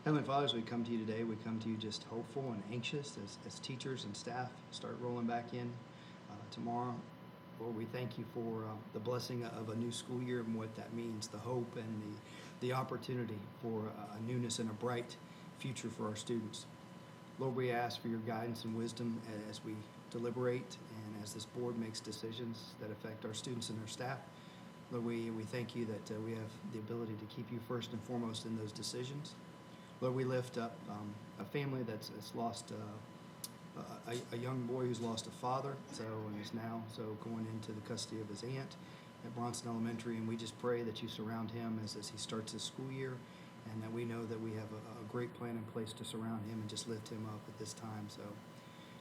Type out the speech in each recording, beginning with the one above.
Heavenly Father, as we come to you today, we come to you just hopeful and anxious as teachers and staff start rolling back in tomorrow. Lord, we thank you for the blessing of a new school year and what that means, the hope and the opportunity for a newness and a bright future for our students. Lord, we ask for your guidance and wisdom as we deliberate and as this board makes decisions that affect our students and our staff. Lord, we thank you that we have the ability to keep you first and foremost in those decisions. Lord, we lift up a family that's lost a young boy who's lost a father, and is now going into the custody of his aunt at Bronson Elementary, and we just pray that you surround him as he starts his school year, and that we know that we have a great plan in place to surround him and just lift him up at this time. So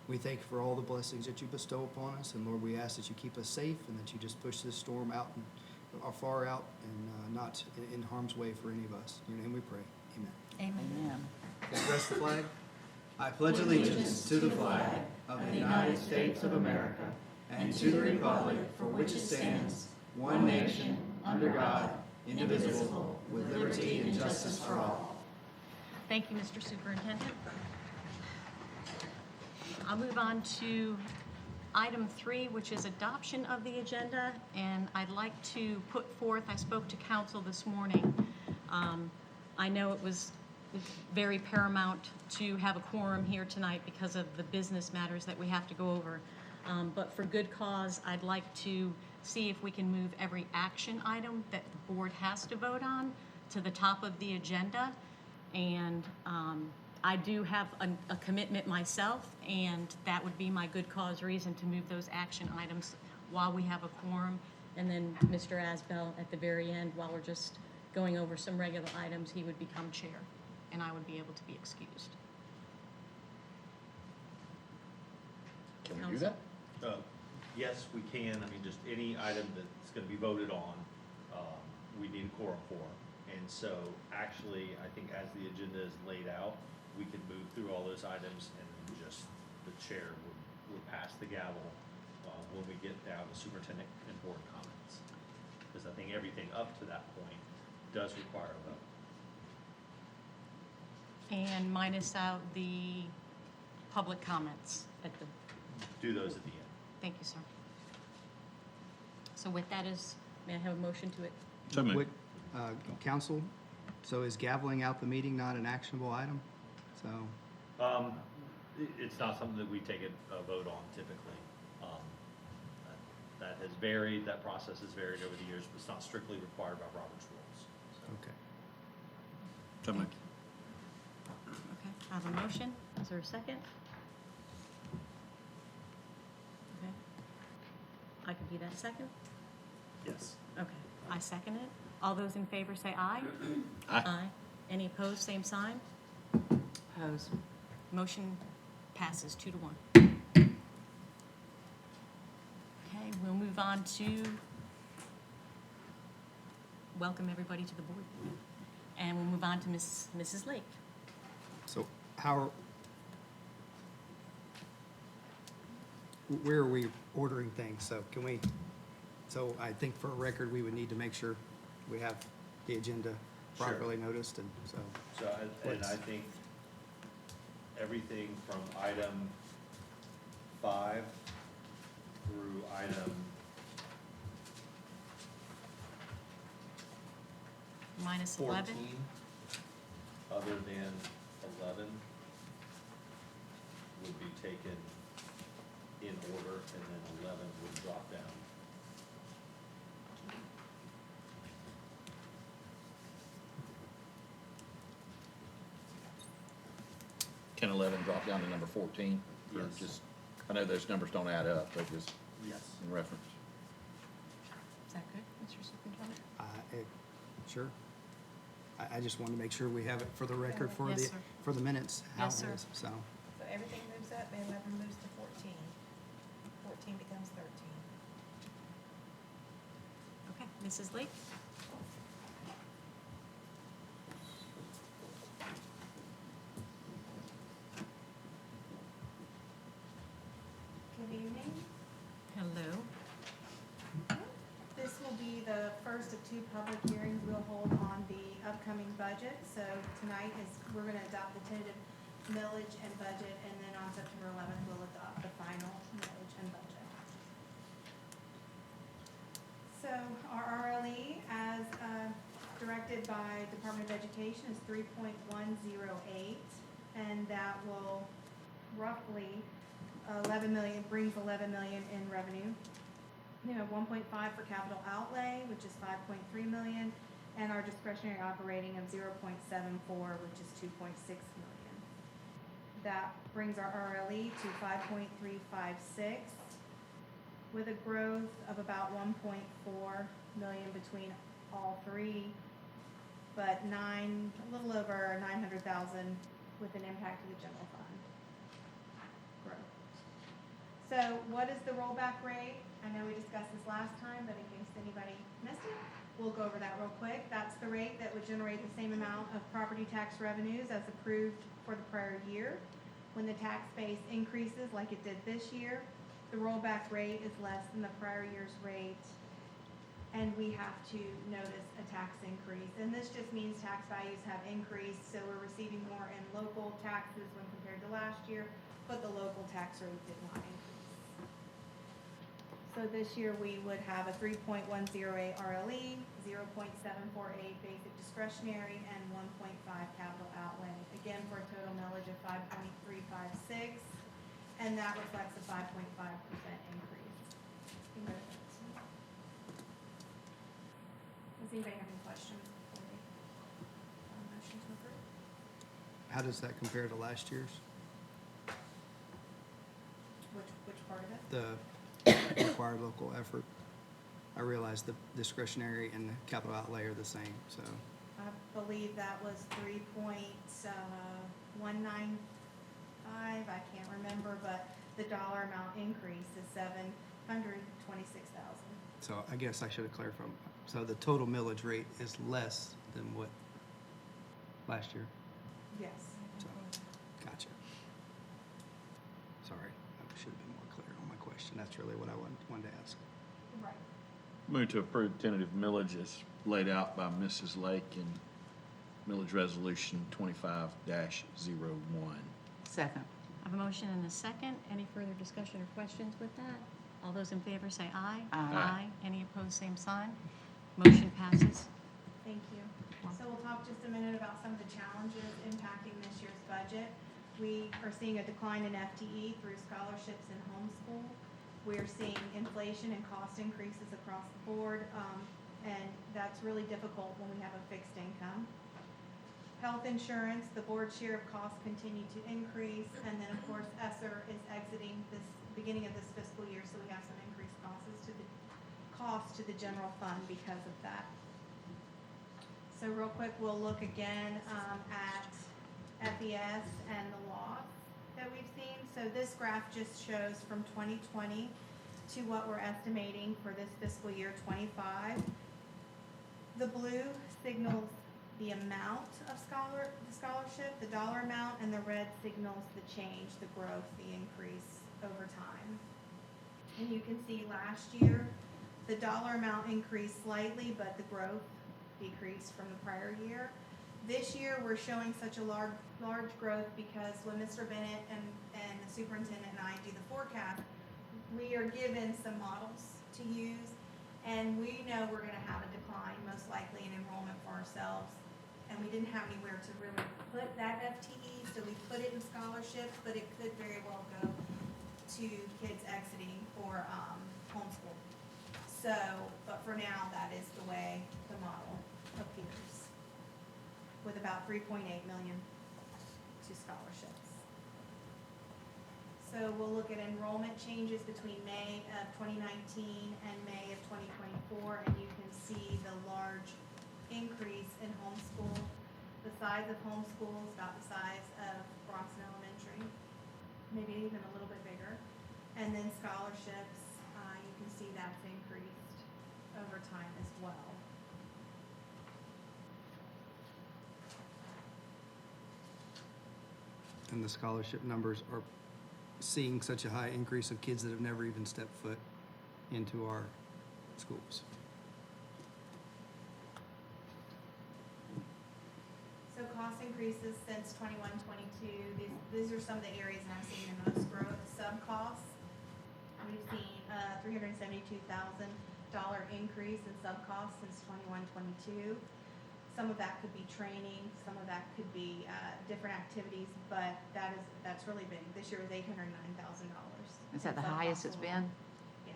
we thank you for all the blessings that you bestow upon us, and Lord, we ask that you keep us safe and that you just push this storm out and far out and not in harm's way for any of us. In your name we pray. Amen. Amen. Press the flag. I pledge allegiance to the flag of the United States of America and to the republic for which it stands, one nation, under God, indivisible, with liberty and justice for all. Thank you, Mr. Superintendent. I'll move on to item 3, which is adoption of the agenda, and I'd like to put forth, I spoke to council this morning. I know it was very paramount to have a quorum here tonight because of the business matters that we have to go over. But for good cause, I'd like to see if we can move every action item that the board has to vote on to the top of the agenda. And I do have a commitment myself, and that would be my good cause reason to move those action items while we have a quorum. And then Mr. Asbell at the very end, while we're just going over some regular items, he would become chair, and I would be able to be excused. Can we do that? Yes, we can. I mean, just any item that's going to be voted on, we need a quorum for. And so actually, I think as the agenda is laid out, we could move through all those items and just the chair would pass the gavel when we get down to superintendent and board comments. Because I think everything up to that point does require a vote. And minus out the public comments at the, Do those at the end. thank you, sir. So with that may I have a motion to it? So moved. Council, so is gaveling out the meeting not an actionable item? So, It's not something that we take a vote on typically. That has varied, that process has varied over the years, but it's not strictly required by Robert's rules. So. okay. So moved. Okay, I have a motion. Is there a second? Okay. I can be that second? Yes. Okay, I second it. All those in favor say aye. Aye. Any opposed, same sign? Opposed. Motion passes 2 to 1. Okay, we'll move on to welcome everybody to the board. And we'll move on to Mrs. Lake. So where are we ordering things? So so I think for a record, we would need to make sure we have the agenda properly noticed, and so. And I think everything from item 5 through item Minus 14, 11. other than 11, would be taken in order, and then 11 would drop down. Can 11 drop down to number 14? Or Yes. just, I know those numbers don't add up, but just Yes. in reference. Is that good, Mr. Superintendent? Sure. I just want to make sure we have it for the record, Yes, sir. for the minutes, how Yes, it sir. is, so. So everything moves up, and 11 moves to 14. 14 becomes 13. Okay, Mrs. Lake? Good evening. Hello. This will be the first first of two public hearings we'll hold on the upcoming budget. So tonight we're gonna adopt the tentative millage and budget, and then on September 11th, we'll adopt the final millage and budget. So our RLE, as directed by Department of Education, is 3.108, and that will roughly 11 million, brings 11 million in revenue. You know, 1.5 for capital outlay, which is 5.3 million, and our discretionary operating of 0.74, which is 2.6 million. That brings our RLE to 5.356, with a growth of about 1.4 million between all three, but a little over 900,000 with an impact to the general fund growth. So what is the rollback rate? I know we discussed this last time, but in case anybody missed it, we'll go over that real quick. That's the rate that would generate the same amount of property tax revenues as approved for the prior year. When the tax base increases like it did this year, the rollback rate is less than the prior year's rate, and we have to notice a tax increase. And this just means tax values have increased, so we're receiving more in local taxes when compared to last year, but the local tax rate did not increase. So this year we would have a 3.108 RLE, 0.748 basic discretionary, and 1.5 capital outlay. Again, for a total millage of 5.356, and that reflects a 5.5% increase. Does anybody have any questions before we motion to approve? How does that compare to last year's? Which part of it? The required local effort? I realize the discretionary and the capital outlay are the same, so. I believe that was 3.195, I can't remember, but the dollar amount increase is 726,000. So I guess I should have clarified. So the total millage rate is less than what last year? Yes. So, gotcha. Sorry, I should have been more clear on my question. That's really what I wanted to ask. Right. Move to approve tentative millage as laid out by Mrs. Lake in millage resolution 25-01. Second. I have a motion and a second. Any further discussion or questions with that? All those in favor say aye. Aye. Any opposed, same sign. Motion passes. Thank you. So we'll talk just a minute about some of the challenges impacting this year's budget. We are seeing a decline in FTE through scholarships and homeschool. We're seeing inflation and cost increases across the board, and that's really difficult when we have a fixed income. Health insurance, the board share of costs continue to increase, and then of course ESSER is exiting this beginning of this fiscal year, so we have some increased costs to the general fund because of that. So real quick, we'll look again at FES and the loss that we've seen. So this graph just shows from 2020 to what we're estimating for this fiscal year 25. The blue signals the amount of the scholarship, the dollar amount, and the red signals the change, the growth, the increase over time. And you can see last year, the dollar amount increased slightly, but the growth decreased from the prior year. This year, we're showing such a large growth because when Mr. Bennett and the superintendent and I do the forecast, we are given some models to use, and we know we're gonna have a decline, most likely in enrollment for ourselves. And we didn't have anywhere to really put that FTE, so we put it in scholarships, but it could very well go to kids exiting for homeschool. So, but for now, that is the way the model appears, with about 3.8 million to scholarships. So we'll look at enrollment changes between May of 2019 and May of 2024, and you can see the large increase in homeschool. The size of homeschool is about the size of Bronson Elementary, maybe even a little bit bigger. And then scholarships, you can see that's increased over time as well. And the scholarship numbers are seeing such a high increase of kids that have never even stepped foot into our schools. cost increases since 21-22. These are some of the areas that I'm seeing the most growth. Sub costs, we've seen a $372,000 increase in sub costs since 21-22. Some of that could be training, some of that could be different activities, but that's really big. This year was $809,000. Is that the highest it's been? Yes.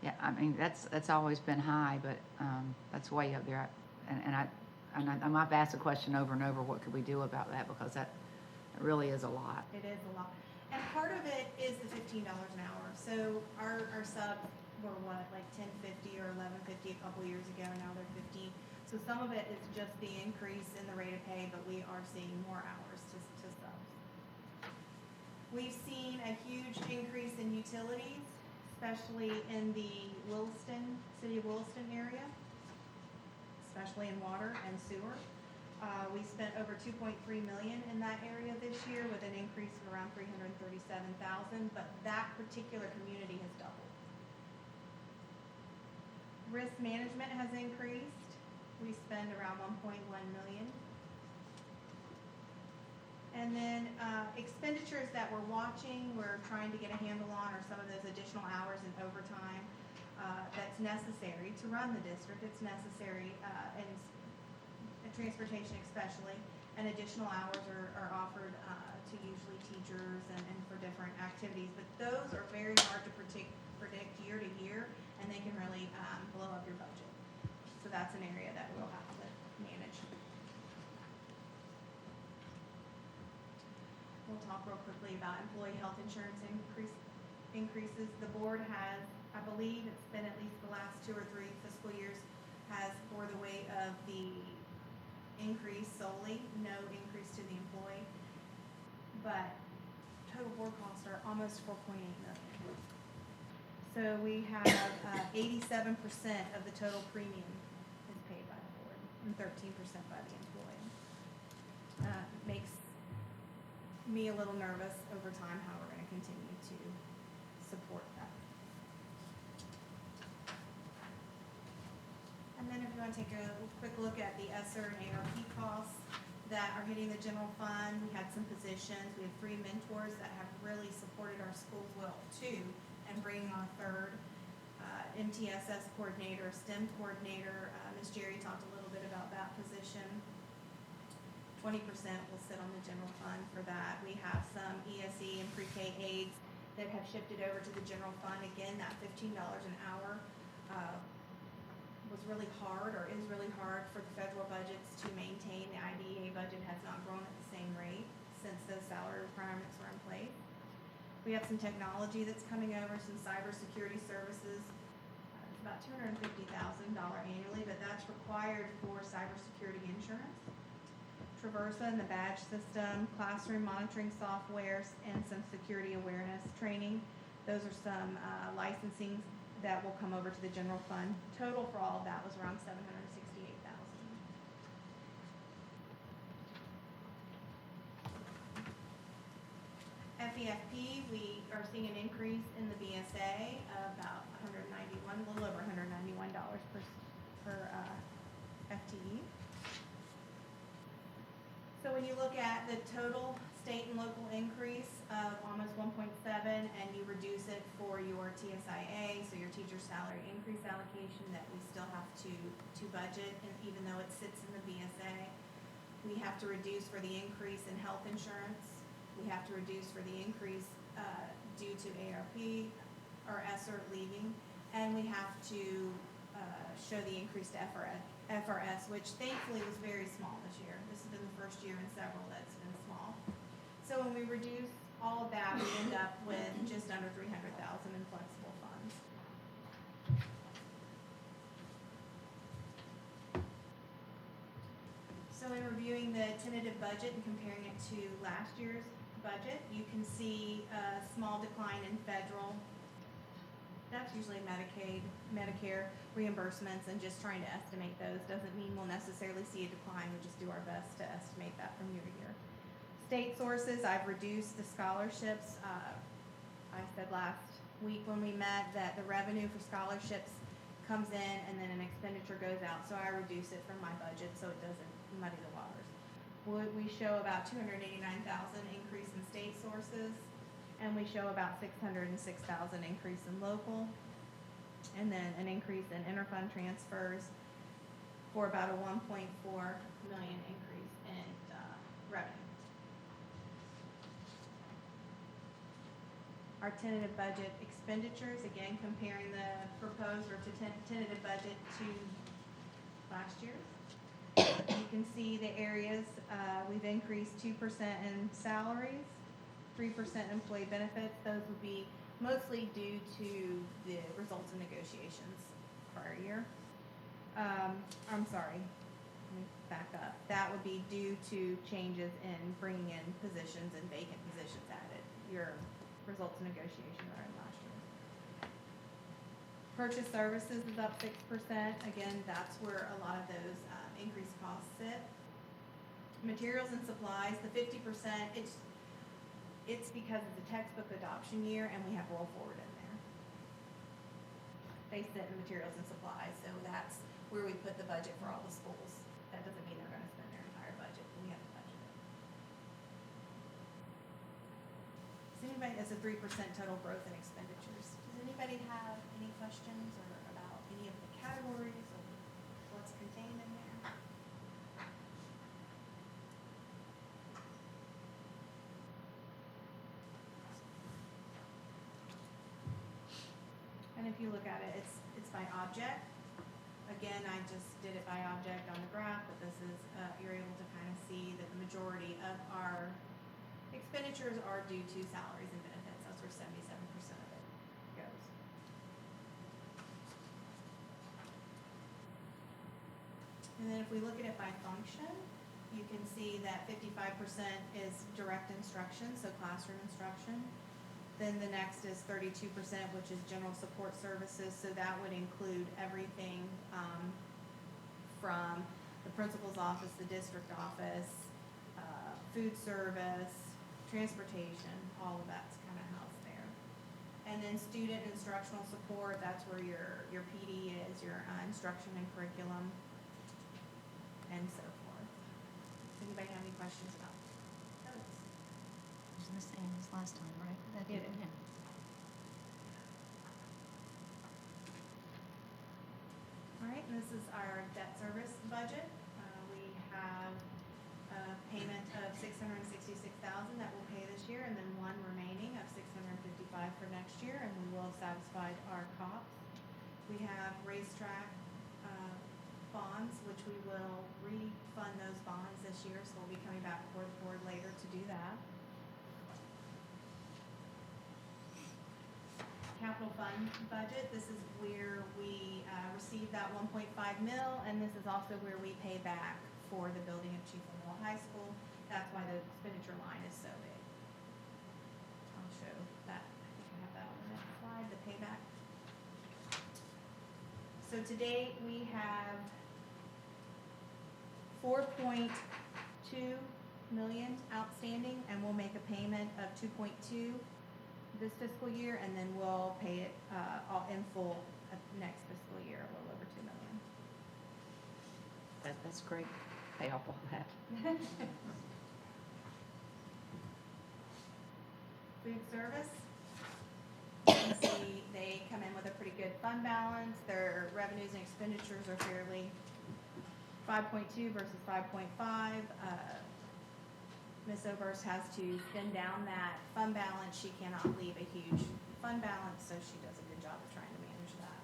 Yeah, I mean, that's always been high, but that's way up there. I've asked the question over and over, what could we do about that? Because that really is a lot. It is a lot. And part of it is the $15 an hour. So our subs were what, like $10.50 or $11.50 a couple years ago, and now they're $15. So some of it is just the increase in the rate of pay, but we are seeing more hours to subs. We've seen a huge increase in utilities, especially in the city of Williston area, especially in water and sewer. We spent over $2.3 million in that area this year with an increase of around $337,000, but that particular community has doubled. Risk management has increased. We spend around $1.1 million. And then expenditures that we're watching, we're trying to get a handle on, are some of those additional hours and overtime that's necessary to run the district. It's necessary in transportation especially, and additional hours are offered to usually teachers and for different activities. But those are very hard to predict year to year, and they can really blow up your budget. So that's an area that we'll have to manage. We'll talk real quickly about employee health insurance increases. The board has, I believe it's been at least the last 2 or 3 fiscal years, has bore the weight of the increase solely, no increase to the employee. But total board costs are almost $4.8 million. So we have 87% of the total premium is paid by the board and 13% by the employee. Makes me a little nervous over time how we're going to continue to support that. And then if you want to take a quick look at the ESSER and ARP costs that are hitting the general fund, we had some positions. We have 3 mentors that have really supported our schools well too, and bringing on a 3rd MTSS coordinator, STEM coordinator. Ms. Jerry talked a little bit about that position. 20% will sit on the general fund for that. We have some ESE and pre-K aides that have shifted over to the general fund. Again, that $15 an hour was really hard, or is really hard, for the federal budgets to maintain. The IDEA budget has not grown at the same rate since those salary requirements were in place. We have some technology that's coming over, some cybersecurity services. It's about $250,000 annually, but that's required for cybersecurity insurance. Traversa and the badge system, classroom monitoring softwares, and some security awareness training. Those are some licensing that will come over to the general fund. Total for all of that was around $768,000. FEFP, we are seeing an increase in the BSA of about a little over $191 per FTE. So when you look at the total state and local increase of almost 1.7, and you reduce it for your TSIA, so your teacher salary increase allocation that we still have to budget, and even though it sits in the BSA, we have to reduce for the increase in health insurance. We have to reduce for the increase due to ARP or ESSER leaving, and we have to show the increase to FRS, which thankfully was very small this year. This has been the first year in several that's been small. So when we reduce all of that, we end up with just under $300,000 in flexible funds. So in reviewing the tentative budget and comparing it to last year's budget, you can see a small decline in federal. That's usually Medicaid, Medicare reimbursements, and just trying to estimate those doesn't mean we'll necessarily see a decline. We just do our best to estimate that from year to year. State sources, I've reduced the scholarships. I said last week when we met that the revenue for scholarships comes in and then an expenditure goes out, so I reduce it from my budget so it doesn't muddy the waters. we show about 289,000 increase in state sources, and we show about 606,000 increase in local, and then an increase in interfund transfers for about a 1.4 million increase in revenue. Our tentative budget expenditures, again comparing the proposed or tentative budget to last year. You can see the areas, we've increased 2% in salaries, 3% employee benefits. Those would be mostly due to the results of negotiations prior year. I'm sorry, let me back up. That would be due to changes in bringing in positions and vacant positions added. Your results of negotiation are in last year. Purchase services is up 6%. Again, that's where a lot of those increased costs sit. Materials and supplies, the 50%, it's because of the textbook adoption year and we have roll forward in there. They sit in materials and supplies, so that's where we put the budget for all the schools. That doesn't mean they're gonna spend their entire budget, but we have to budget it. Does anybody, that's a 3% total growth in expenditures. Does anybody have any questions or about any of the categories or what's contained in there? And if you look at it, it's by object. Again, I just did it by object on the graph, but this is, you're able to kind of see that the majority of our expenditures are due to salaries and benefits. That's where 77% of it goes. And then if we look at it by function, you can see that 55% is direct instruction, so classroom instruction. Then the next is 32%, which is general support services, so that would include everything from the principal's office, the district office, food service, transportation, all of that's kind of housed there. And then student instructional support, that's where your PD is, your instruction and curriculum, and so forth. Does anybody have any questions about those? It's the same as last time, right? It is. Yeah. All right, and this is our debt service budget. We have a payment of $666,000 that we'll pay this year, and then one remaining of $655,000 for next year, and we will have satisfied our costs. We have racetrack bonds, which we will refund those bonds this year, so we'll be coming back before the board later to do that. Capital fund budget, this is where we received that 1.5 mil, and this is also where we pay back for the building of Chief Middle High School. That's why the expenditure line is so big. I'll show that, I think I have that on the next slide, the payback. So to date, we have 4.2 million outstanding, and we'll make a payment of 2.2 this fiscal year, and then we'll pay it all in full next fiscal year, a little over 2 million. That's great. Pay off all that. Food service, you can see they come in with a pretty good fund balance. Their revenues and expenditures are fairly 5.2 versus 5.5. Ms. Oberst has to spend down that fund balance. She cannot leave a huge fund balance, so she does a good job of trying to manage that.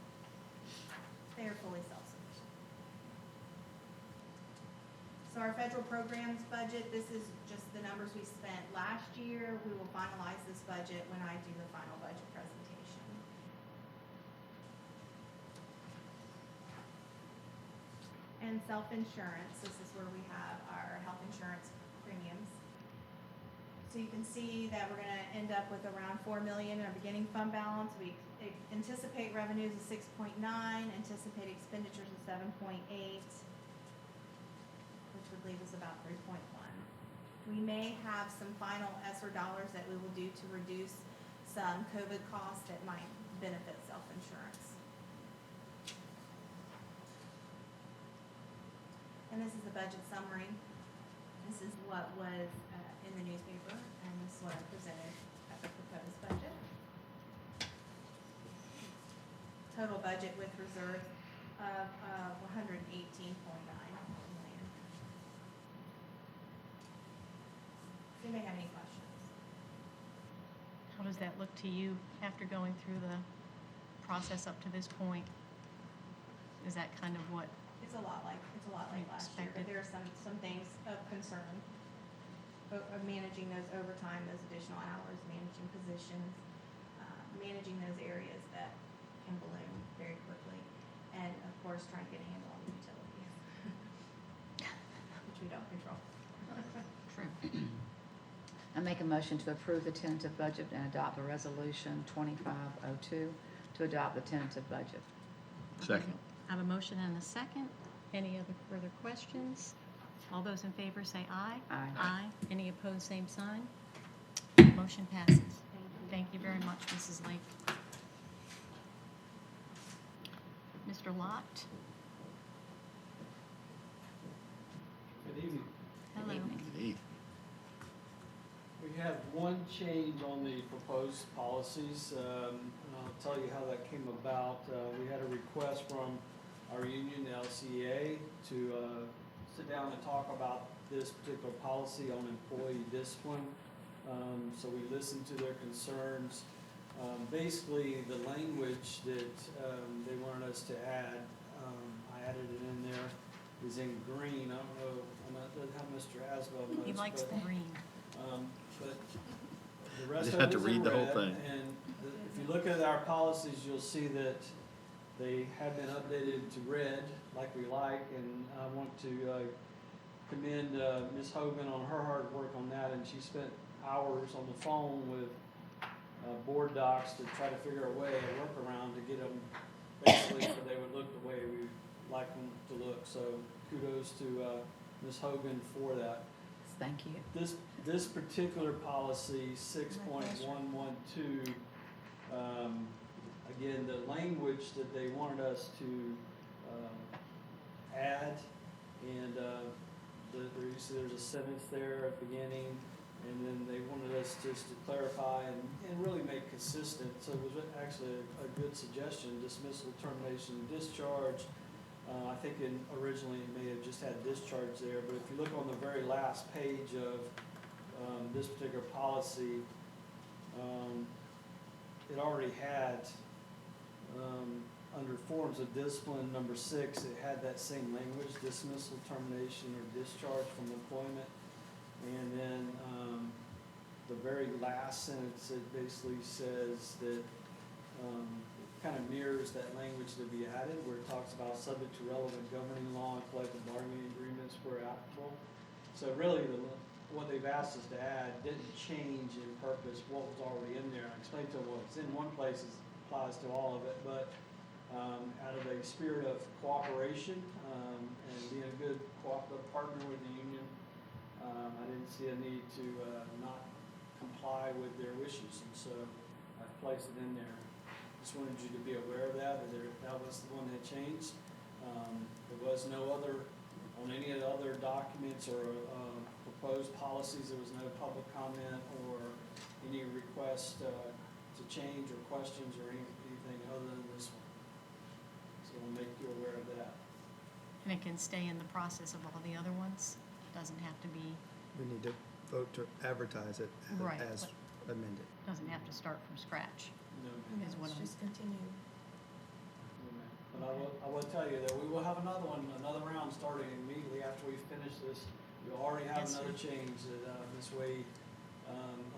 They are fully self-sufficient. So our federal programs budget, this is just the numbers we spent last year. We will finalize this budget when I do the final budget presentation. And self-insurance, this is where we have our health insurance premiums. So you can see that we're gonna end up with around 4 million in our beginning fund balance. We anticipate revenues of 6.9, anticipate expenditures of 7.8, which would leave us about 3.1. We may have some final ESSER dollars that we will do to reduce some COVID costs that might benefit self-insurance. And this is the budget summary. This is what was in the newspaper, and this is what I presented at the proposed budget. Total budget with reserve of 118.9 million. Does anybody have any questions? How does that look to you after going through the process up to this point? Is that kind of what, It's a lot like last year, but Expected. there are some things of concern. Of managing those overtime, those additional hours, managing positions, managing those areas that can balloon very quickly, and of course, trying to get a handle on the utilities, which we don't control. true, I make a motion to approve the tentative budget and adopt the resolution 2502 to adopt the tentative budget. Second. I have a motion and a second. Any other further questions? All those in favor say aye. Aye. Aye. Any opposed, same sign. Motion passes. Thank you very much, Mrs. Lake. Mr. Lott? Good evening. Hello. evening. We have one change on the proposed policies, and I'll tell you how that came about. We had a request from our union, the LCEA, to sit down and talk about this particular policy on employee discipline. So we listened to their concerns. Basically, the language that they wanted us to add, I added it in there, is in green. I don't know, doesn't have Mr. Asbell notes. He likes the but, green. But the rest Just of have it to is in read the whole red, thing. And if you look at our policies, you'll see that they have been updated to red, like we like, and I want to commend Ms. Hogan on her hard work on that, and she spent hours on the phone with board docs to try to figure a way, a workaround to get them basically so they would look the way we like them to look. So kudos to Ms. Hogan for that. Thank you. This particular policy, 6.112, again, the language that they wanted us to add, and there's a sentence there at the beginning, and then they wanted us just to clarify and really make consistent. So it was actually a good suggestion, dismissal, termination, discharge. I think originally it may have just had discharge there, but if you look on the very last page of this particular policy, it already had, under forms of discipline, number 6, it had that same language, dismissal, termination, or discharge from employment. And then the very last sentence, it basically says that kind of mirrors that language to be added, where it talks about subject to relevant governing law and collective bargaining agreements where applicable. So really, what they've asked us to add didn't change in purpose what was already in there. I explained to them what's in one place applies to all of it, but out of a spirit of cooperation and being a good cooperative partner with the union, I didn't see a need to not comply with their wishes, and so I placed it in there. Just wanted you to be aware of that was the one that changed. There was no other, on any of the other documents or proposed policies, there was no public comment or any request to change or questions or anything other than this one. So we'll make you aware of that. And it can stay in the process of all the other ones? Doesn't have to be, We need to vote to advertise it Right, as amended. doesn't have to start from scratch. No, Is what It's I'm- just continue. But I will tell you that we will have another round starting immediately after we finish this. We'll already have Yes, sir. another change that Ms. Wade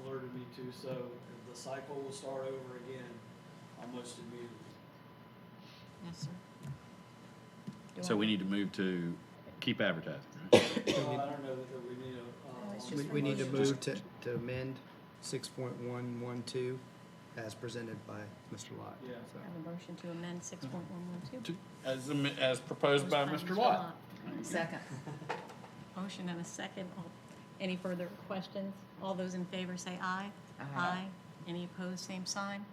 alerted me to, so the cycle will start over again almost immediately. Yes, sir. Do So I- we need to move to keep advertising, right? Well, I don't know that we need a. it's We just we need to promotion. move to amend 6.112 as presented by Mr. Lott. Yeah. So, Have a motion to amend 6.112. As proposed by Mr. Lott. Second. Motion and a second. Any further questions? All those in favor say aye. Aye. Any opposed, same sign.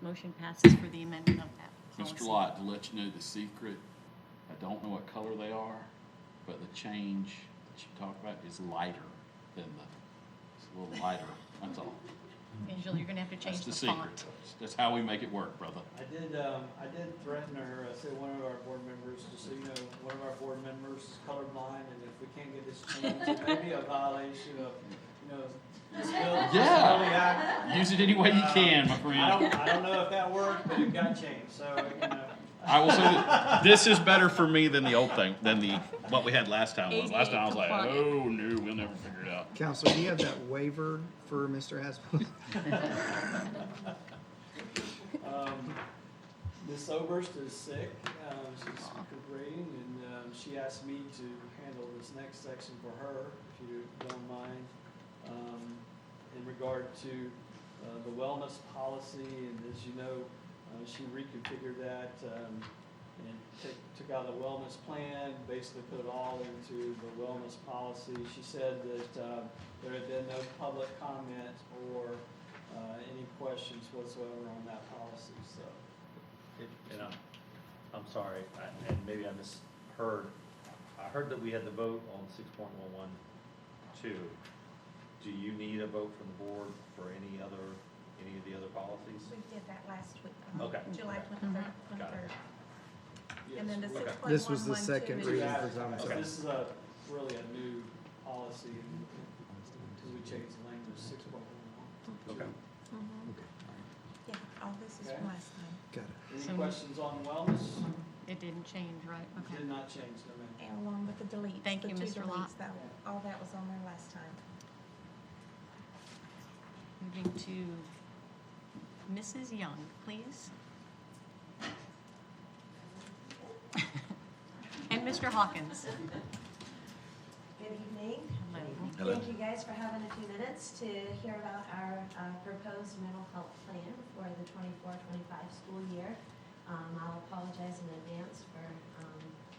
Motion passes for the amendment of that policy. Mr. Lott, to let you know the secret, I don't know what color they are, but the change you talked about is lighter than it's a little lighter, that's all. Angela, you're gonna have to change That's the the font. secret. That's how we make it work, brother. I did threaten her, I said one of our board members, just so you know, one of our board members is colorblind, and if we can't get this changed, it may be a violation of, disability act. Use it any way you can, my friend. I don't know if that worked, but it got changed, so, I will say that this is better for me than the old thing, than what we had last time. Last time I was like, ADA oh, no, we'll never figure it out. Counselor, do you have that waiver for Mr. Haspel? Miss Oberst is sick, she's recuperating, and she asked me to handle this next section for her, if you don't mind. In regard to the wellness policy, and as you know, she reconfigured that and took out a wellness plan, basically put it all into the wellness policy. She said that there had been no public comment or any questions whatsoever on that policy, so. And I'm sorry, and maybe I misheard. I heard that we had the vote on 6.112. Do you need a vote from the board for any of the other policies? We did that last week. Okay. July Mhm. 23rd. Got it. And then the Yes, 6.112 This was the second is- reading Yeah, for zoning. so this is really a new policy, because we changed the language 6.1. Okay. Mhm. Okay, all right, Yeah, all this is Okay. from last time. got it. Any So- questions on wellness? It didn't change, right? Okay. Did not change, no ma'am. And along with the deletes. Thank the you, two Mr. Lott. deletes, all that was on there last time. Moving to Mrs. Young, please. And Mr. Hawkins. Good evening. Hello. Thank you guys for having a few minutes to hear about our proposed mental health plan for the 24-25 school year. I'll apologize in advance for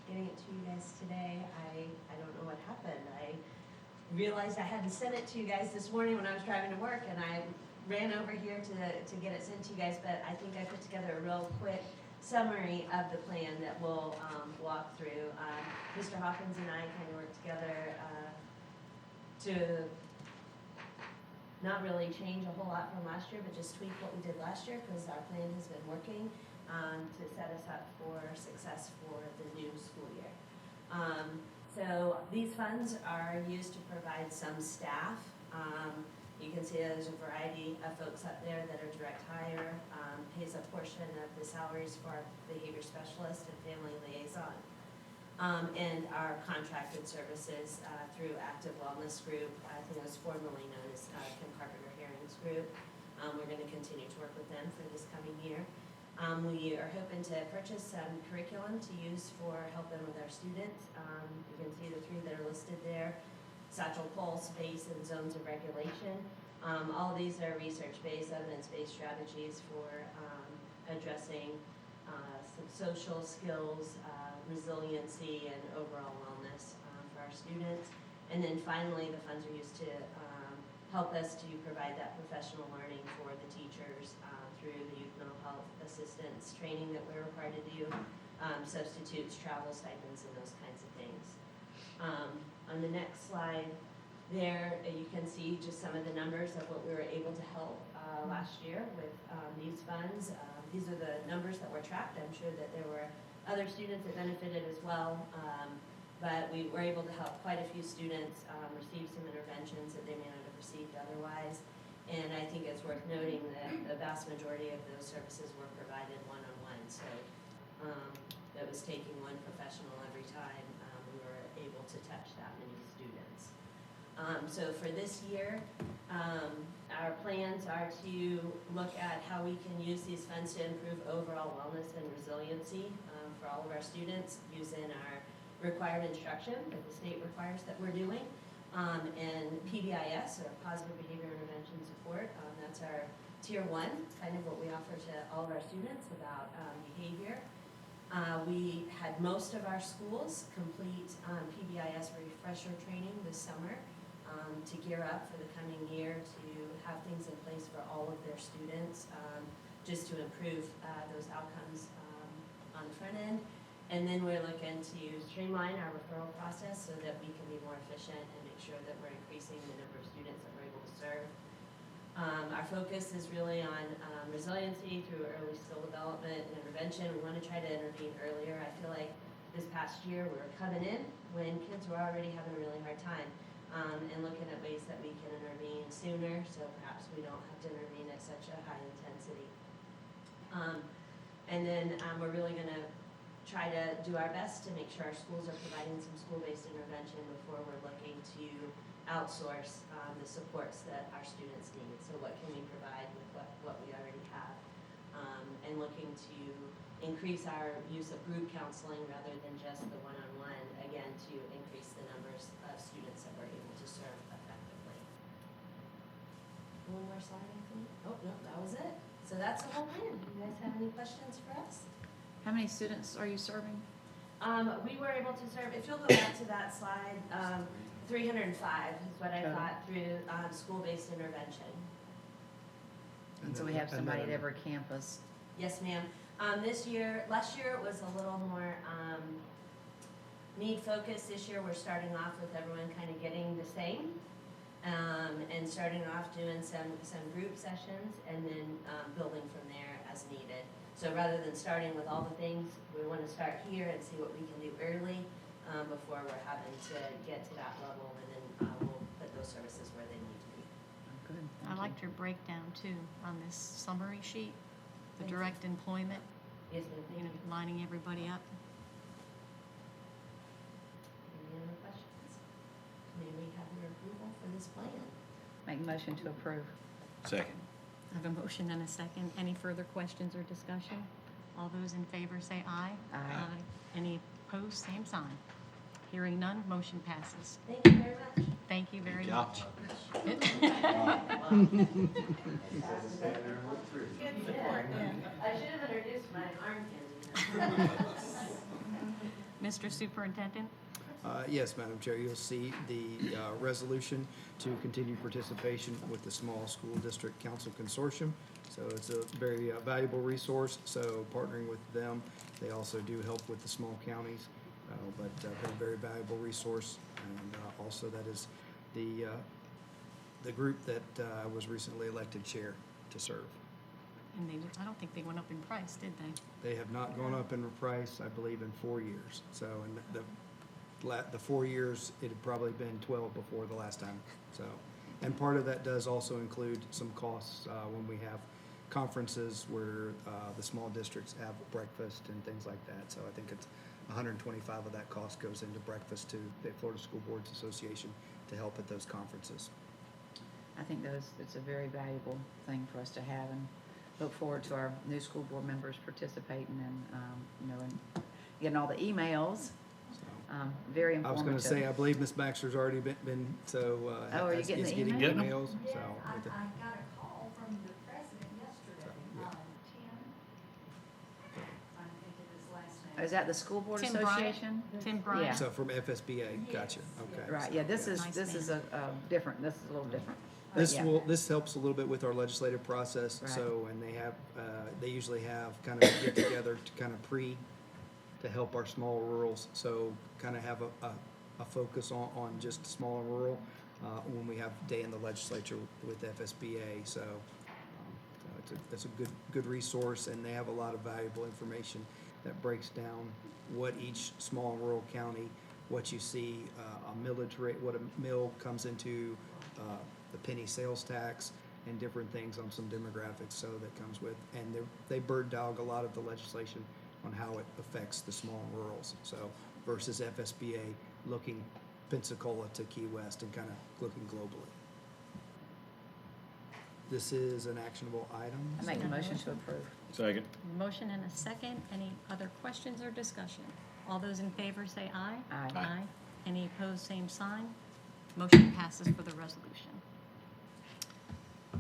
getting it to you guys today. I don't know what happened. I realized I hadn't sent it to you guys this morning when I was driving to work, and I ran over here to get it sent to you guys, but I think I put together a real quick summary of the plan that we'll walk through. Mr. Hawkins and I kind of worked together to not really change a whole lot from last year, but just tweak what we did last year, because our plan has been working to set us up for success for the new school year. So these funds are used to provide some staff. You can see there's a variety of folks up there that are direct hire, pays a portion of the salaries for our behavior specialist and family liaison. And our contracted services through Active Wellness Group, I think it was formerly known as Kim Carpenter Herring's Group. We're going to continue to work with them for this coming year. We are hoping to purchase some curriculum to use for helping with our students. You can see the three that are listed there: Satchel Pulse, BASE, and Zones of Regulation. All of these are research-based, evidence-based strategies for addressing some social skills, resiliency, and overall wellness for our students. And then finally, the funds are used to help us to provide that professional learning for the teachers through the youth mental health assistance training that we're required to do, substitutes, travel stipends, and those kinds of things. On the next slide, there you can see just some of the numbers of what we were able to help last year with these funds. These are the numbers that were tracked. I'm sure that there were other students that benefited as well, but we were able to help quite a few students receive some interventions that they may not have received otherwise. And I think it's worth noting that the vast majority of those services were provided one-on-one. So that was taking one professional every time we were able to touch that many students. So for this year, our plans are to look at how we can use these funds to improve overall wellness and resiliency for all of our students using our required instruction that the state requires that we're doing. And PBIS, or Positive Behavior Intervention Support, that's our tier 1, kind of what we offer to all of our students about behavior. We had most of our schools complete PBIS refresher training this summer to gear up for the coming year, to have things in place for all of their students, just to improve those outcomes on the front end. And then we're looking to streamline our referral process so that we can be more efficient and make sure that we're increasing the number of students that we're able to serve. Our focus is really on resiliency through early skill development and intervention. We want to try to intervene earlier. I feel like this past year we were coming in when kids were already having a really hard time, and looking at ways that we can intervene sooner, so perhaps we don't have to intervene at such a high intensity. And then we're really going to try to do our best to make sure our schools are providing some school-based intervention before we're looking to outsource the supports that our students need. So what can we provide with what we already have? And looking to increase our use of group counseling rather than just the one-on-one, again, to increase the numbers of students that we're able to serve effectively. One more slide, I think. Oh, no, that was it. So that's the whole plan. Do you guys have any questions for us? How many students are you serving? We were able to serve, if you'll go back to that slide, 305 is what I Okay. thought through school-based intervention. And so then- we have and somebody then- at every campus. Yes, ma'am. Last year it was a little more need focused. This year we're starting off with everyone kind of getting the same, and starting off doing some group sessions and then building from there as needed. So rather than starting with all the things, we want to start here and see what we can do early before we're having to get to that level, and then we'll put those services where they need to be. Good. I thank you. liked your breakdown too on this summary sheet, the Thank you. direct employment, Yes, ma'am. you know, Thank you. lining everybody up. Any other questions? May we have your approval for this plan? Make a motion to approve. Second. I have a motion and a second. Any further questions or discussion? All those in favor say aye. Aye. Any opposed, same sign. Hearing none, motion passes. Thank you very much. Thank you very Yeah. much. Good support. I should have introduced my arm candy. Mr. Superintendent? Yes, Madam Chair, you'll see the resolution to continue participation with the Small School District Council Consortium. So it's a very valuable resource, so partnering with them, they also do help with the small counties, but a very valuable resource. And also that is the group that I was recently elected chair to serve. And I don't think they went up in price, did they? They have not gone up in price, I believe, in 4 years. So in the 4 years, it had probably been 12 before the last time. So, and part of that does also include some costs when we have conferences where the small districts have breakfast and things like that. So I think it's 125 of that cost goes into breakfast to the Florida School Boards Association to help at those conferences. I think it's a very valuable thing for us to have, and look forward to our new school board members participating and, and getting all the emails. So, Very I was informative. going to say, I believe Ms. Baxter's already been so. Oh, are you is getting the getting email? emails. Yeah, So, I got a call from the president yesterday, Yeah. Tim. I'm thinking his last name. Is that the School Board Tim Bryant? Association? Tim Bryant? Yeah. so from FSBA, gotcha. Yes, Okay. Right, yeah, this is, Nice this is a different, this is a little different. But This yeah. this helps a little bit with our legislative process, Right. so, and they usually have kind of get together to kind of to help our small rurals, so kind of have a focus on just small and rural, when we have day in the legislature with FSBA, so, it's a good resource, and they have a lot of valuable information that breaks down what each small and rural county, what you see, a millage rate, what a mill comes into, the penny sales tax, and different things on some demographics, so that comes with, and they bird dog a lot of the legislation on how it affects the small and rurals, so versus FSBA looking Pensacola to Key West and kind of looking globally. This is an actionable item. I make a motion to approve. Second. Motion and a second. Any other questions or discussion? All those in favor say aye. Aye. Aye. Any opposed, same sign. Motion passes for the resolution.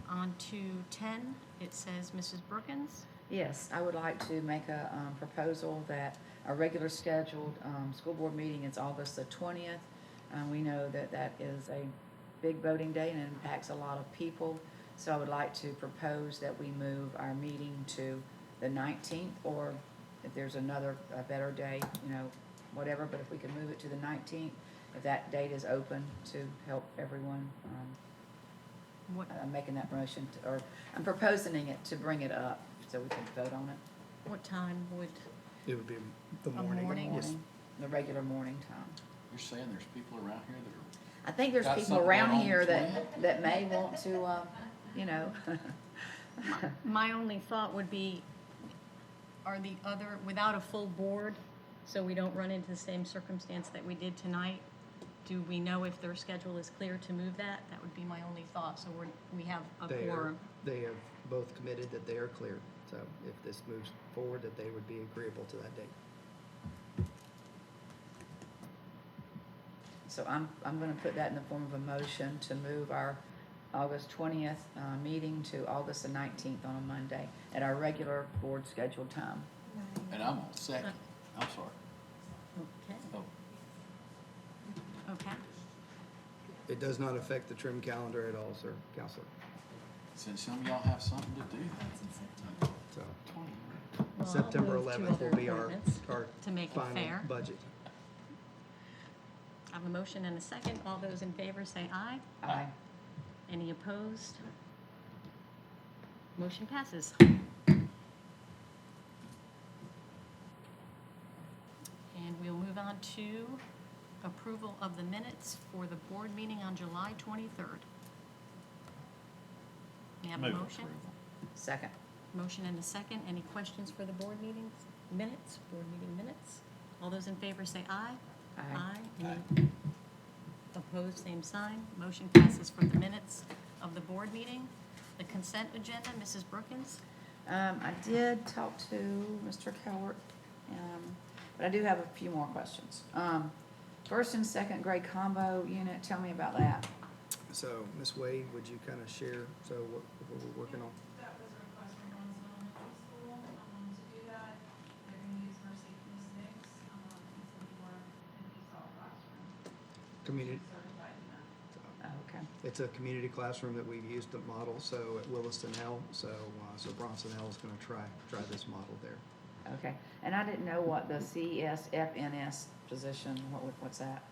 On to 10, it says Mrs. Brookins. Yes, I would like to make a proposal that our regular scheduled school board meeting is August the 20th. We know that that is a big voting day and it impacts a lot of people. So I would like to propose that we move our meeting to the 19th or if there's a better day, you know, whatever, but if we can move it to the 19th, if that date is open to help everyone, What, I'm making that motion, or I'm proposing it to bring it up so we can vote on it. what time would, It would be the A morning. morning? Yes. The regular morning time. You're saying there's people around here that I think there's Got people something around going on here between that may want to, you know. my only thought would be, are the other, without a full board, so we don't run into the same circumstance that we did tonight, do we know if their schedule is clear to move that? That would be my only thought, so we have a quorum. They have both committed that they are clear. So if this moves forward, that they would be agreeable to that date. So I'm gonna put that in the form of a motion to move our August 20th meeting to August the 19th on a Monday at our regular board scheduled time. and I'm on second. I'm sorry. Okay, Oh, okay. It does not affect the trim calendar at all, sir, Counselor. since some of y'all have something to do, So 20. Well, I'll September move two 11th will other be our appointments to make it final fair. budget. I have a motion and a second. All those in favor say aye. Aye. Any opposed? Motion passes. And we'll move on to approval of the minutes for the board meeting on July 23rd. May I have a Move motion? approval. Second. Motion and a second. Any questions for the board meetings, minutes, board meeting minutes? All those in favor say aye. Aye. Any opposed, same sign. Motion passes for the minutes of the board meeting. The consent agenda, Mrs. Brookins? I did talk to Mr. Cowart, but I do have a few more questions. First and second grade combo unit, tell me about that. So, Ms. Wade, would you kind of share, so what we're working on? That was a request from Bronzeville Elementary School, to do that. They're gonna use Mercy P6, it's gonna be more an ESOL classroom, Community, certified in that. Oh, okay. it's a community classroom that we've used to model, so at Williston L, so Bronson L is gonna try this model there. Okay, and I didn't know what the CSFNS position, what's that?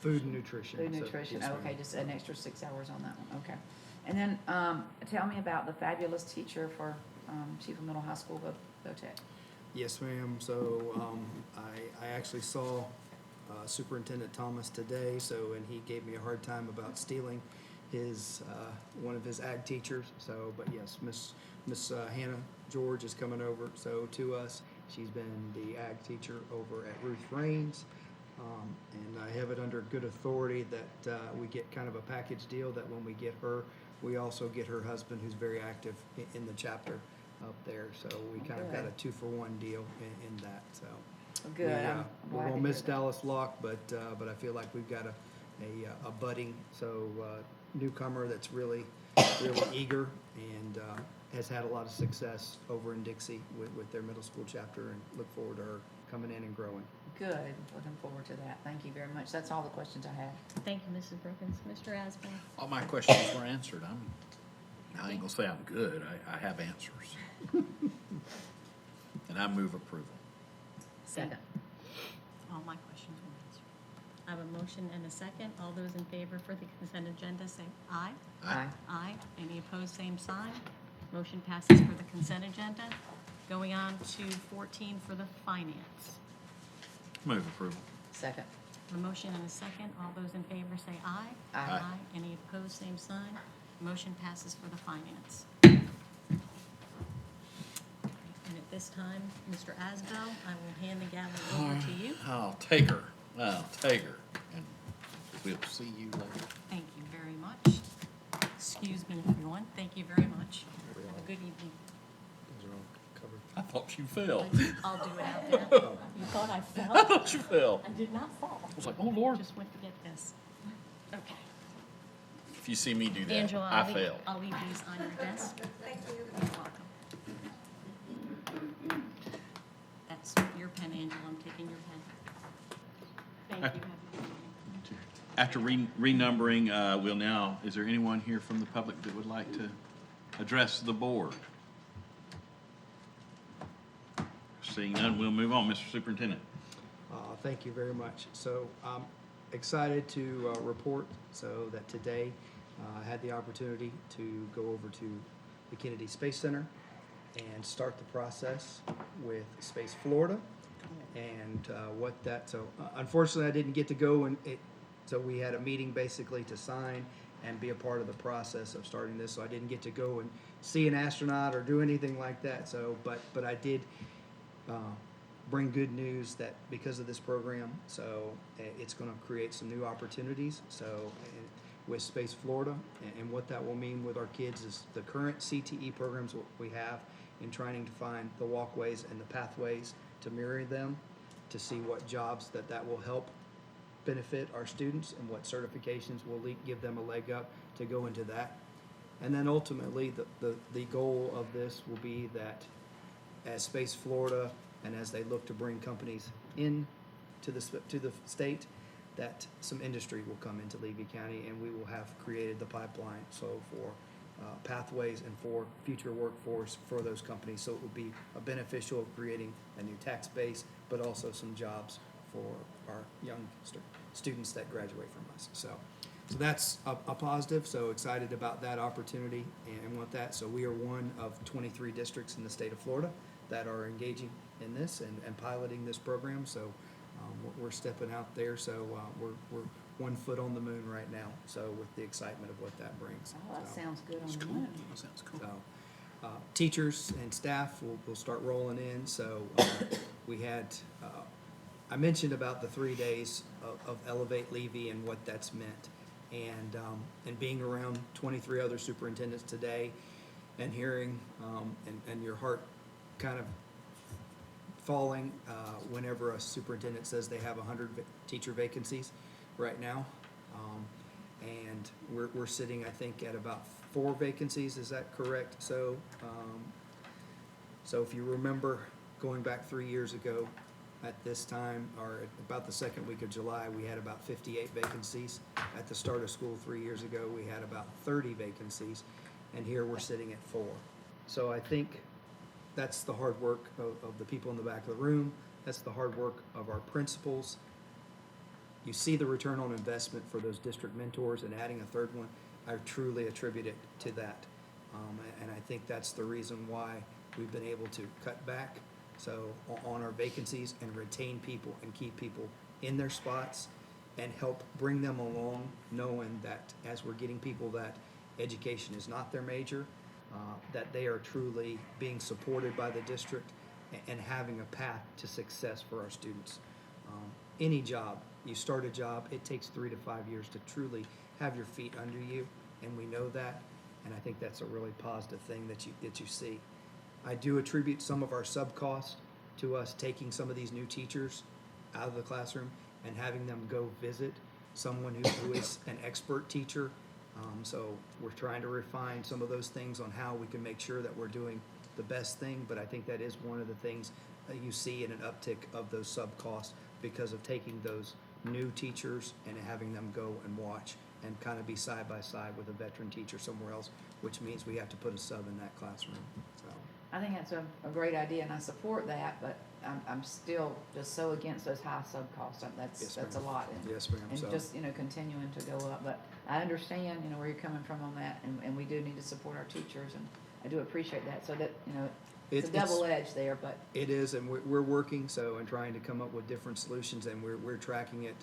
Food and nutrition. Food so, nutrition, yes, oh, ma'am. okay, just an extra 6 hours on that one, okay. And then, tell me about the fabulous teacher for, Chief of Middle High School, VOTEC. Yes, ma'am. So I actually saw Superintendent Thomas today, and he gave me a hard time about stealing his one of his ag teachers. So, but yes, Miss Hannah George is coming over to us. She's been the ag teacher over at Ruth Raines. And I have it under good authority that we get kind of a package deal, that when we get her, we also get her husband, who's very active in the chapter up there. So we kind of got a 2-for-1 deal in that, so. Good, We, I'm we're glad to gonna hear miss that. Dallas Locke, but I feel like we've got a budding, newcomer that's really eager and has had a lot of success over in Dixie with their middle school chapter, and look forward to her coming in and growing. Good, looking forward to that, thank you very much, that's all the questions I have. Thank you, Mrs. Brookins. Mr. Asbell? All my questions were answered. I ain't gonna say I'm good. I have answers. And I move approval. Second. All my questions were answered. I have a motion and a second. All those in favor for the consent agenda say aye. Aye. Aye. Any opposed, same sign. Motion passes for the consent agenda. Going on to 14 for the finance. Move approval. Second. A motion and a second. All those in favor say aye. Aye. Any opposed, same sign. Motion passes for the finance. And at this time, Mr. Asbell, I will hand the gavel over to you. I'll take her. And we'll see you later. Thank you very much. Excuse me, everyone. Thank you very much. Have a good evening. Those are all covered. I thought you fell. I'll do it out there. You thought I I fell? thought you fell. I did not fall. I was like, oh, Lord. Just went to get this. Okay. If you see me do that, Angela, I fail. I'll leave these on your desk. Thank you. You're welcome. That's your pen, Angela. I'm taking your pen. Thank you. Have a good evening. After renumbering, we'll now, is there anyone here from the public that would like to address the board? Seeing none, we'll move on. Mr. Superintendent. Thank you very much. So I'm excited to report so that today I had the opportunity to go over to the Kennedy Space Center and start the process with Space Florida and what that, so unfortunately I didn't get to go so we had a meeting basically to sign and be a part of the process of starting this, so I didn't get to go and see an astronaut or do anything like that, so, but I did bring good news that because of this program, so it's gonna create some new opportunities, so with Space Florida, and what that will mean with our kids is the current CTE programs we have in trying to find the walkways and the pathways to mirror them, to see what jobs that will help benefit our students and what certifications will give them a leg up to go into that. And then ultimately, the goal of this will be that as Space Florida and as they look to bring companies in to the state, that some industry will come into Levy County and we will have created the pipeline so for pathways and for future workforce for those companies. So it would be a beneficial of creating a new tax base, but also some jobs for our young students that graduate from us. So that's a positive, so excited about that opportunity and want that. So we are one of 23 districts in the state of Florida that are engaging in this and piloting this program. So we're stepping out there. So we're 1 foot on the moon right now. So with the excitement of what that brings. Oh, that So, sounds good on the moon. That sounds cool. so, teachers and staff will start rolling in. So we had, I mentioned about the 3 days of Elevate Levy and what that's meant. And being around 23 other superintendents today and hearing and your heart kind of falling whenever a superintendent says they have 100 teacher vacancies right now. And we're sitting, I think, at about 4 vacancies. Is that correct? So, so if you remember going back 3 years ago at this time, or at about the second week of July, we had about 58 vacancies. At the start of school 3 years ago, we had about 30 vacancies. And here we're sitting at 4. So I think that's the hard work of the people in the back of the room. That's the hard work of our principals. You see the return on investment for those district mentors, and adding a 3rd one, I truly attribute it to that. And I think that's the reason why we've been able to cut back so on our vacancies and retain people and keep people in their spots and help bring them along, knowing that as we're getting people that education is not their major, that they are truly being supported by the district and having a path to success for our students. Any job, you start a job, it takes 3 to 5 years to truly have your feet under you, and we know that, and I think that's a really positive thing that you see. I do attribute some of our sub-cost to us taking some of these new teachers out of the classroom and having them go visit someone who is an expert teacher. So we're trying to refine some of those things on how we can make sure that we're doing the best thing, but I think that is one of the things that you see in an uptick of those sub-costs because of taking those new teachers and having them go and watch and kind of be side by side with a veteran teacher somewhere else, which means we have to put a sub in that classroom. So I think that's a great idea, and I support that, but I'm still just so against those high sub costs. Yes, That's a ma'am. lot. Yes, ma'am. And So- just, continuing to go up, but I understand, where you're coming from on that, and we do need to support our teachers, and I do appreciate that, so that, it's a double edge there, but It is, and we're working and trying to come up with different solutions, and we're tracking it.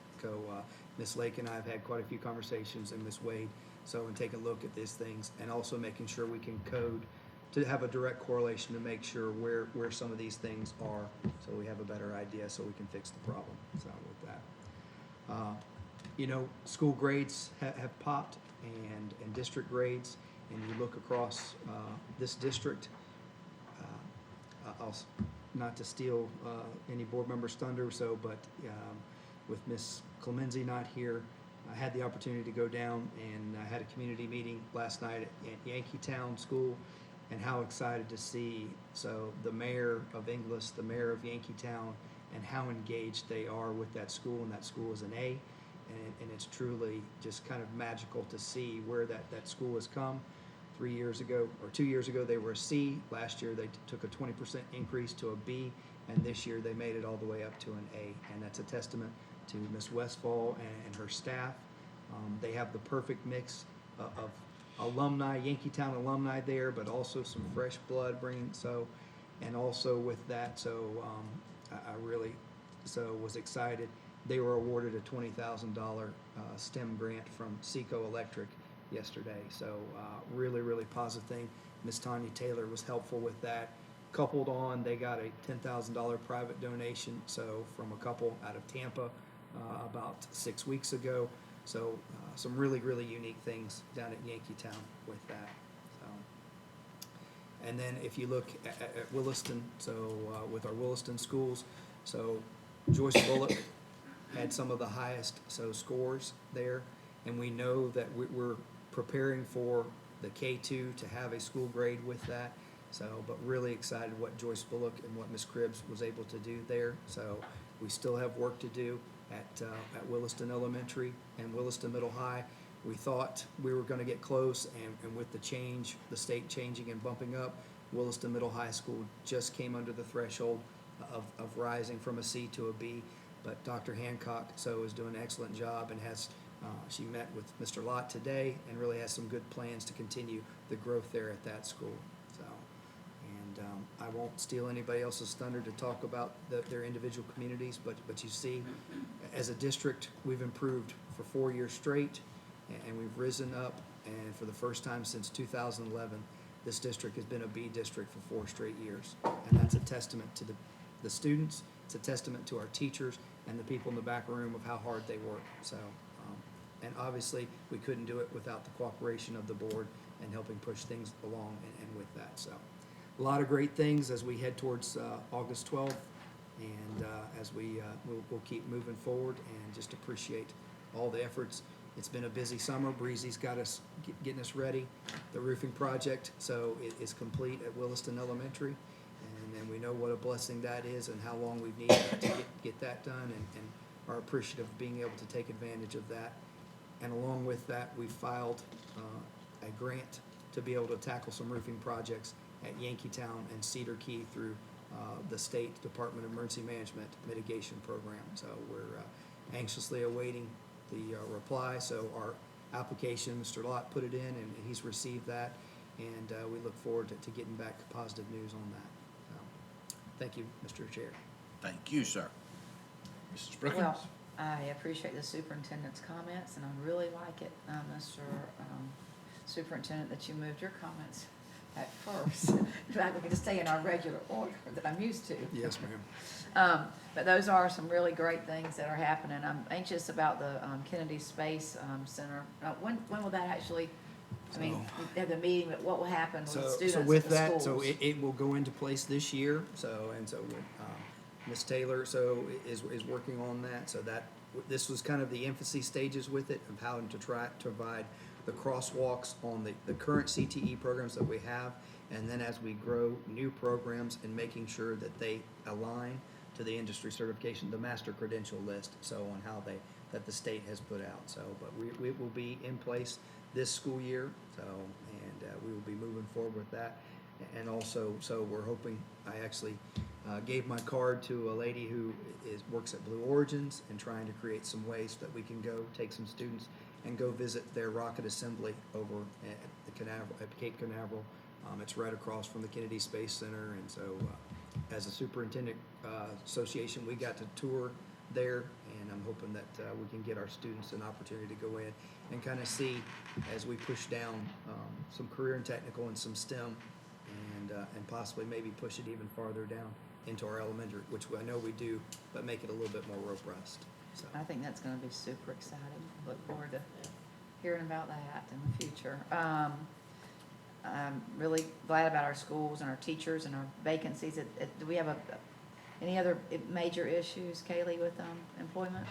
Ms. Lake and I have had quite a few conversations, and Ms. Wade, and take a look at these things, and also making sure we can code to have a direct correlation to make sure where some of these things are, so we have a better idea, so we can fix the problem. So with that, school grades have popped, and district grades, and you look across this district. I'll not to steal any board member's thunder, but with Miss Clemenzi not here, I had the opportunity to go down and I had a community meeting last night at Yankeetown School, and how excited to see the mayor of Inglis, the mayor of Yankeetown, and how engaged they are with that school, and that school is an A, and it's truly just kind of magical to see where that school has come. 3 years ago or 2 years ago they were a C. Last year they took a 20% increase to a B, and this year they made it all the way up to an A, and that's a testament to Ms. Westfall and her staff. They have the perfect mix of alumni, Yankeetown alumni there, but also some fresh blood bringing, and also with that, I really was excited. They were awarded a $20,000 STEM grant from Seco Electric yesterday, so really, really positive thing. Miss Tanya Taylor was helpful with that. Coupled on, they got a $10,000 private donation, so from a couple out of Tampa about 6 weeks ago. So some really, really unique things down at Yankeetown with that. So, and then if you look at Williston, with our Williston schools, Joyce Bullock had some of the highest scores there, and we know that we're preparing for the K2 to have a school grade with that. But really excited what Joyce Bullock and what Ms. Cribbs was able to do there. So we still have work to do at Williston Elementary and Williston Middle High. We thought we were going to get close, and with the change, the state changing and bumping up, Williston Middle High School just came under the threshold of rising from a C to a B. But Dr. Hancock is doing an excellent job, and she met with Mr. Lott today and really has some good plans to continue the growth there at that school. I won't steal anybody else's thunder to talk about their individual communities, but you see, as a district, we've improved for 4 years straight, and we've risen up, and for the first time since 2011, this district has been a B district for 4 straight years. And that's a testament to the students, it's a testament to our teachers, and the people in the back room of how hard they work. And obviously, we couldn't do it without the cooperation of the board and helping push things along and with that. So a lot of great things as we head towards August 12th, and as we'll keep moving forward, and just appreciate all the efforts. It's been a busy summer. Breezy's got us getting us ready. The roofing project it is complete at Williston Elementary, and we know what a blessing that is and how long we've needed to get that done, and are appreciative of being able to take advantage of that. And along with that, we filed a grant to be able to tackle some roofing projects at Yankeetown and Cedar Key through the State Department of Emergency Management Mitigation Program. So we're anxiously awaiting the reply. So our application, Mr. Lott put it in, and he's received that, and we look forward to getting back positive news on that. So, thank you, Mr. Chair. Thank you, sir. Mrs. Brookins? Well, I appreciate the superintendent's comments, and I really like it, Mr. Superintendent, that you moved your comments at first. In fact, we can just stay in our regular order that I'm used to. Yes, ma'am. But those are some really great things that are happening. I'm anxious about the Kennedy Space Center. When will that actually, we have the meeting, but what will happen with the students So with at the that, schools? it will go into place this year. Ms. Taylor is working on that. This was kind of the infancy stages with it, of how to try to provide the crosswalks on the current CTE programs that we have, and then as we grow new programs and making sure that they align to the industry certification, the master credential list, on how that the state has put out. But we will be in place this school year, and we will be moving forward with that. And also, we're hoping, I actually gave my card to a lady who works at Blue Origins, and trying to create some ways that we can go take some students and go visit their rocket assembly over at Cape Canaveral. It's right across from the Kennedy Space Center, and as a superintendent association, we got to tour there, and I'm hoping that we can get our students an opportunity to go in and kind of see, as we push down some career and technical and some STEM, and possibly maybe push it even farther down into our elementary, which I know we do, but make it a little bit more robust. So. I think that's going to be super exciting. Look forward to hearing about that in the future. I'm really glad about our schools and our teachers and our vacancies. Do we have any other major issues, Kaylee, with employment?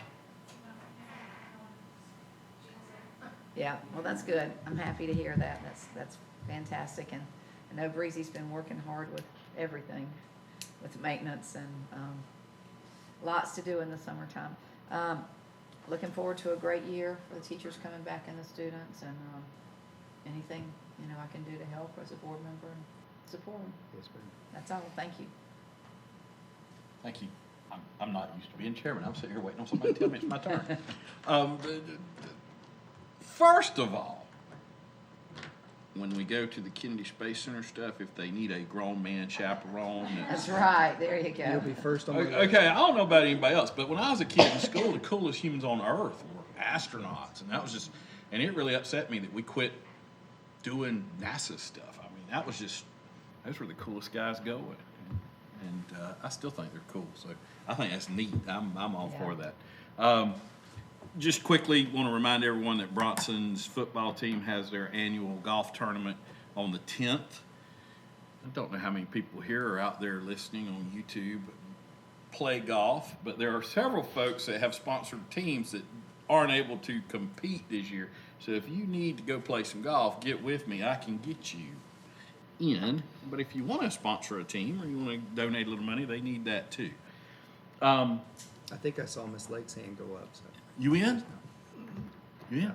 Yeah, well, that's good. I'm happy to hear that. That's fantastic. And I know Breezy's been working hard with everything, with maintenance, and lots to do in the summertime. Looking forward to a great year for the teachers coming back and the students, and anything I can do to help as a board member and support them. Yes, ma'am. That's all. Thank you. Thank you. I'm not used to being chairman. I'm sitting here waiting on somebody to tell me it's my turn. First of all, when we go to the Kennedy Space Center stuff, if they need a grown man chaperone. That's right, there you You'll go. be first on the list. Okay, I don't know about anybody else, but when I was a kid in school, the coolest humans on earth were astronauts, and that was just, and it really upset me that we quit doing NASA stuff. I mean, that was just, those were the coolest guys going, and I still think they're cool. So I think that's neat. I'm all for that. Just quickly want to remind everyone that Bronson's football team has their annual golf tournament on the 10th. I don't know how many people here are out there listening on YouTube play golf, but there are several folks that have sponsored teams that aren't able to compete this year. So if you need to go play some golf, get with me. I can get you in. But if you want to sponsor a team or you want to donate a little money, they need that too. I think I saw Miss Lake's hand go up. So. You in? You in?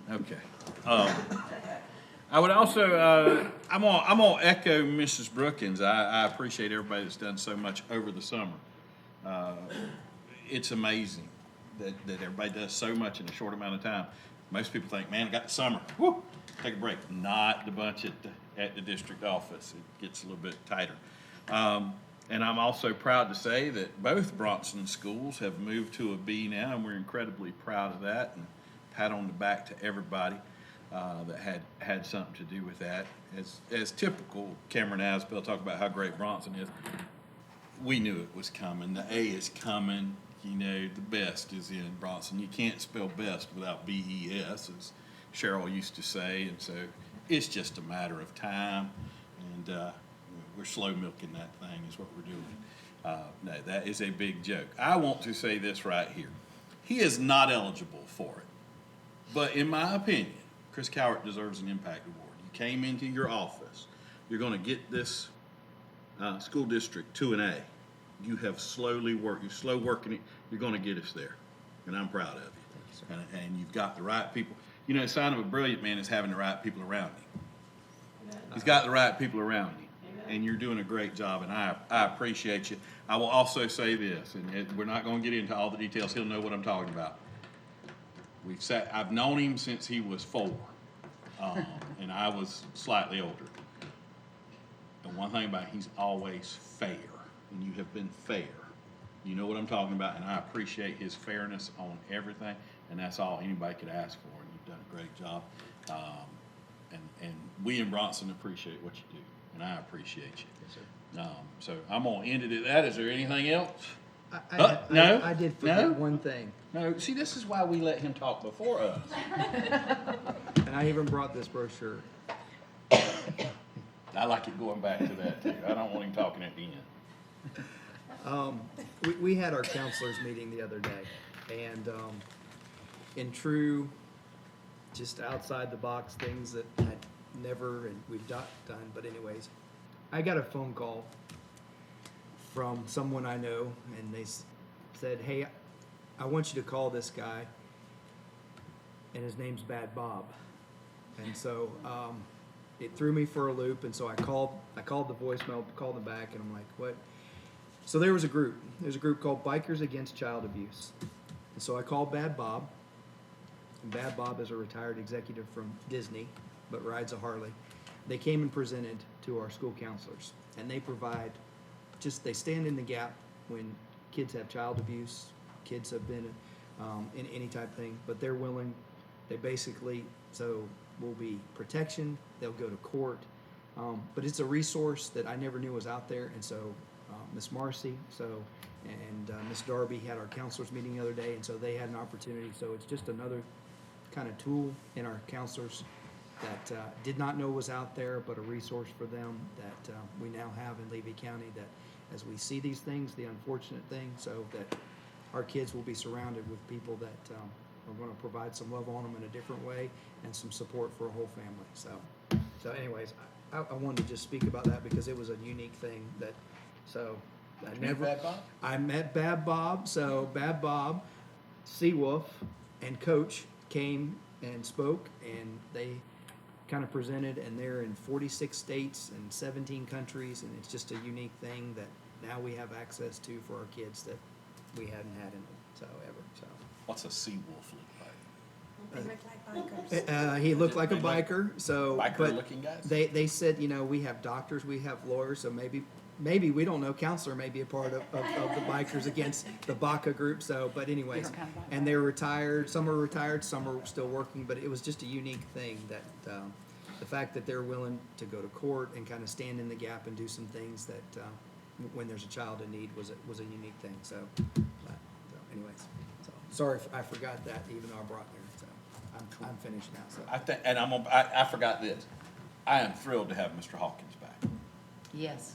Okay. I would also, I'm gonna echo Mrs. Brookins. I appreciate everybody that's done so much over the summer. It's amazing that everybody does so much in a short amount of time. Most people think, man, I got the summer. Woo, take a break. Not the bunch at the district office. It gets a little bit tighter. And I'm also proud to say that both Bronson schools have moved to a B now, and we're incredibly proud of that. And pat on the back to everybody that had something to do with that. As typical, Cameron Asbell talked about how great Bronson is. We knew it was coming. The A is coming. You know, the best is in Bronson. You can't spell best without B-E-S, as Cheryl used to say. And so it's just a matter of time. And we're slow milking that thing is what we're doing. No, that is a big joke. I want to say this right here. He is not eligible for it. But in my opinion, Chris Cowart deserves an impact award. You came into your office. You're going to get this school district to an A. You have slowly worked. You're slow working it. You're going to get us there. And I'm proud of you. And you've got the right people. You know, the sign of a brilliant man is having the right people around him. He's got the right people around him. And you're doing a great job, and I appreciate you. I will also say this, and we're not going to get into all the details. He'll know what I'm talking about. I've known him since he was 4, and I was slightly older. And one thing about him, he's always fair, and you have been fair. You know what I'm talking about, and I appreciate his fairness on everything, and that's all anybody could ask for, and you've done a great job. And we in Bronson appreciate what you do. And I appreciate you. Yes, sir. So I'm going to end it at that. Is there anything else? No. I did forget No? one thing. No. See, this is why we let him talk before us. And I even brought this brochure. I like it going back to that, too. I don't want him talking at the end. We had our counselors meeting the other day, and in true, just outside the box things that I never and we've not done, but anyways, I got a phone call from someone I know, and they said, "Hey, I want you to call this guy, and his name's Bad Bob." And so it threw me for a loop, and so I called the voicemail, called them back, and I'm like, "What?" So there's a group called Bikers Against Child Abuse, and so I called Bad Bob. And Bad Bob is a retired executive from Disney, but rides a Harley. They came and presented to our school counselors, and they provide they stand in the gap when kids have child abuse, kids have been in any type of thing, but they're willing. They basically, so will be protection, they'll go to court, but it's a resource that I never knew was out there, and so Miss Marcy, and Miss Darby had our counselors meeting the other day, and so they had an opportunity, so it's just another kind of tool in our counselors that did not know was out there, but a resource for them that we now have in Levy County, that as we see these things, the unfortunate things, so that our kids will be surrounded with people that are going to provide some love on them in a different way and some support for a whole family. So anyways, I wanted to just speak about that because it was a unique thing that, so I never. Bad Bob? I met Bad Bob. So Bad Bob, Seawolf, and Coach came and spoke, and they kind of presented, and they're in 46 states and 17 countries, and it's just a unique thing that now we have access to for our kids that we hadn't had in ever. So What's a sea wolf look They look like bikers. he looked like a biker. So like? but Biker-looking guys? They said, you know, we have doctors, we have lawyers, so maybe we don't know, counselor may be a part of the bikers against the BACA group. So, but anyways, Different kind of biker. and they're retired. Some are retired, some are still working. But it was just a unique thing that the fact that they're willing to go to court and kind of stand in the gap and do some things that when there's a child in need was a unique thing. So, anyways, so sorry if I forgot that, even though I brought there. So I'm finished now. So. I think, and I forgot this. I am thrilled to have Mr. Hawkins back. Yes.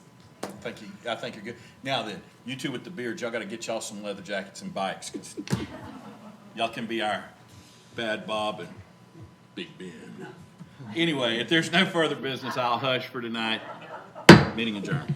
I think you're good. Now then, you two with the beards, y'all gotta get y'all some leather jackets and bikes, 'cause y'all can be our Bad Bob and Big Ben. Anyway, if there's no further business, I'll hush for tonight. Meeting adjourned.